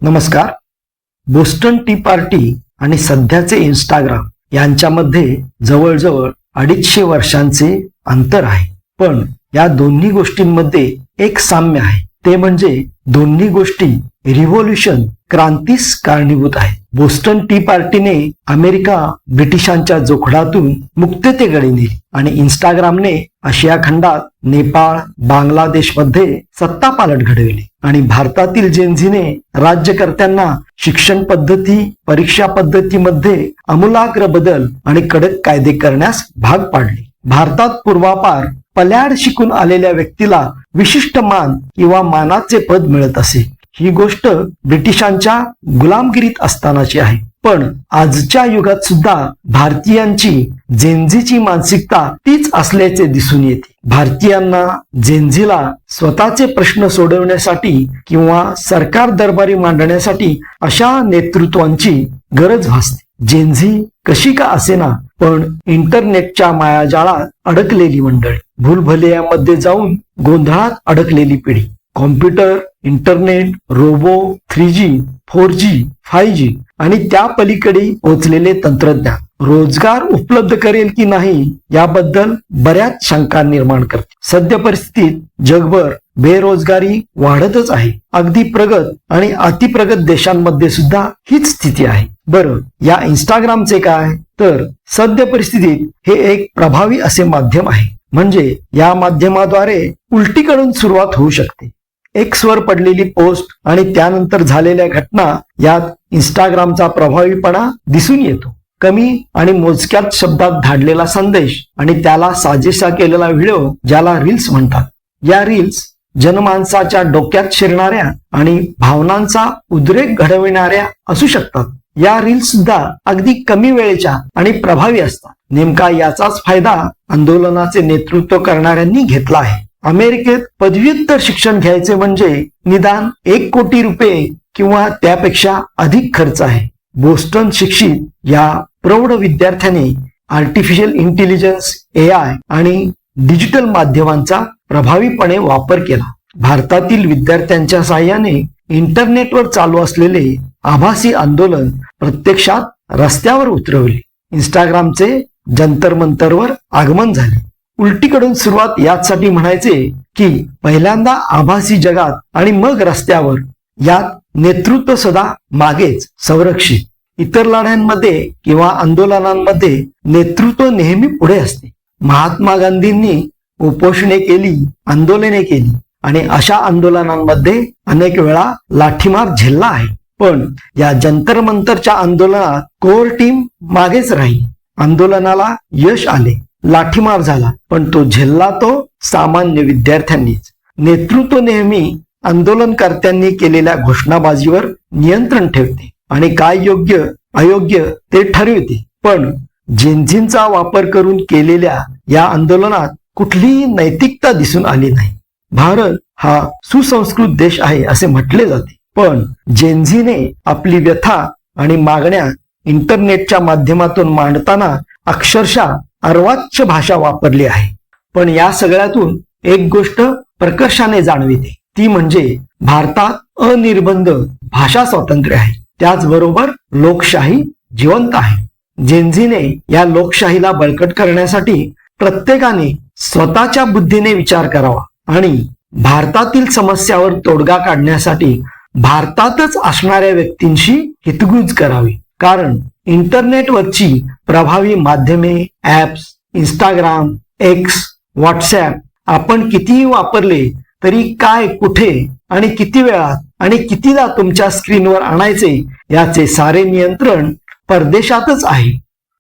नमस्कार. Boston T party आणि सध्याचे इंस्टाग्राम यांच्यामध्ये जवळजवळ 250 वर्षांचे अंतर आहे. पण या दोन्ही गोष्टींमध्ये एक साम्य आहे, ते म्हणजे दोन्ही गोष्टी रिव्होल्यूशन क्रांतीस कारणीभूत आहे. बोस्टन टी पार्टीने अमेरिका ब्रिटिशांच्या जोखडातून मुक्ततेकडे नेली आणि इंस्टाग्रामने आशिया खंडात नेपाळ, बांगलादेशमध्ये सत्ता पालट घडविली आणि भारतातील जेनझीने राज्यकर्त्यांना शिक्षण पद्धती, परीक्षा पद्धतीमध्ये आमूलाग्र बदल आणि कडक कायदे करण्यास भाग पाडले. भारतात पूर्वापार पल्याड शिकून आलेल्या व्यक्तीला विशिष्ट मान किंवा मानाचे पद मिळत असे. ही गोष्ट ब्रिटिशांच्या गुलामगिरीत असतानाची आहे. पण आजच्या युगात सुद्धा भारतीयांची जेनझीची मानसिकता तीच असल्याचे दिसून येते. भारतीयांना जेनझीला स्वतःचे प्रश्न सोडवण्यासाठी किंवा सरकार दरबारी मांडण्यासाठी अशा नेतृत्वांची गरज भासते. जेनझी कशी का असेना, पण इंटरनेटच्या मायाजाळात अडकलेली मंडळी, भूलभुलैयामध्ये जाऊन गोंधळात अडकलेली पिढी, computer, internet, robot, 3G, 4G, 5G आणि त्या पलीकडे पोहोचलेले तंत्रज्ञान रोजगार उपलब्ध करेल की नाही याबद्दल बऱ्याच शंका निर्माण करते. सध्या परिस्थितीत जगभर बेरोजगारी वाढतच आहे. अगदी प्रगत आणि अतिप्रगत देशांमध्ये सुद्धा हीच स्थिती आहे. बरं, या इंस्टाग्रामचे काय? तर सध्या परिस्थितीत हे एक प्रभावी असे माध्यम आहे. म्हणजे या माध्यमाद्वारे उलटीकडून सुरुवात होऊ शकते. एक्सवर पडलेली पोस्ट आणि त्यानंतर झालेल्या घटना यात इंस्टाग्रामचा प्रभावीपणा दिसून येतो. कमी आणि मोजक्यात शब्दात धाडलेला संदेश आणि त्याला साजेसा केलेला व्हिडिओ, ज्याला रील्स म्हणतात, या रील्स जनमानसाच्या डोक्यात शिरणाऱ्या आणि भावनांचा उद्रेक घडविणाऱ्या असू शकतात. या रील्स सुद्धा अगदी कमी वेळेच्या आणि प्रभावी असतात. नेमका याचाच फायदा आंदोलनाचे नेतृत्व करणाऱ्यांनी घेतला आहे. अमेरिकेत पदव्युत्तर शिक्षण घ्यायचे म्हणजे निदान 1 कोटी रुपये किंवा त्यापेक्षा अधिक खर्च आहे. बोस्टन शिक्षित या प्रौढ विद्यार्थ्याने आर्टिफिशियल इंटेलिजन्स, AI आणि डिजिटल माध्यमांचा प्रभावीपणे वापर केला. भारतातील विद्यार्थ्यांच्या साहाय्याने इंटरनेटवर चालू असलेले आभासी आंदोलन प्रत्यक्षात रस्त्यावर उतरवले. इंस्टाग्रामचे जंतर मंतरवर आगमन झाले. उलटीकडून सुरुवात यासाठी म्हणायचे की पहिल्यांदा आभासी जगात आणि मग रस्त्यावर, यात नेतृत्व सदा मागेच संरक्षित. इतर लढ्यांमध्ये किंवा आंदोलनांमध्ये नेतृत्व नेहमी पुढे असते. महात्मा गांधींनी उपोषणे केली, आंदोलने केली आणि अशा आंदोलनांमध्ये अनेक वेळा लाठीमार झेलला आहे. पण या जंतर मंतरच्या आंदोलनात कोर टीम मागेच राहिली. आंदोलनाला यश आले, लाठीमार झाला, पण तो झेलला तो सामान्य विद्यार्थ्यांनीच. नेतृत्व नेहमी आंदोलनकर्त्यांनी केलेल्या घोषणाबाजीवर नियंत्रण ठेवते आणि काय योग्य अयोग्य ते ठरवते. पण जेनझींचा वापर करून केलेल्या या आंदोलनात कुठलीही नैतिकता दिसून आली नाही. भारत हा सुसंस्कृत देश आहे असे म्हटले जाते, पण जेनझीने आपली व्यथा आणि मागण्या इंटरनेटच्या माध्यमातून मांडताना अक्षरशः अर्वाच्य भाषा वापरली आहे. पण या सगळ्यातून एक गोष्ट प्रकर्षाने जाणविते, ती म्हणजे भारतात अनिर्बंध भाषा स्वातंत्र्य आहे. त्याचबरोबर लोकशाही जिवंत आहे. जेनझीने या लोकशाहीला बळकट करण्यासाठी प्रत्येकाने स्वतःच्या बुद्धीने विचार करावा आणि भारतातील समस्यावर तोडगा काढण्यासाठी भारतातच असणाऱ्या व्यक्तींशी हितगुज करावी. कारण इंटरनेटवरची प्रभावी माध्यमे, ऍप्स, इंस्टाग्राम, एक्स, व्हॉट्सॲप आपण कितीही वापरले तरी काय, कुठे आणि किती वेळात आणि कितीदा तुमच्या स्क्रीनवर आणायचे याचे सारे नियंत्रण परदेशातच आहे.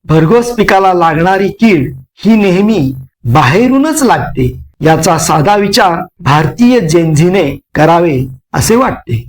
भरघोस पिकाला लागणारी कीड ही नेहमी बाहेरूनच लागते. याचा साधा विचार भारतीय जेनझीने करावे असे वाटते.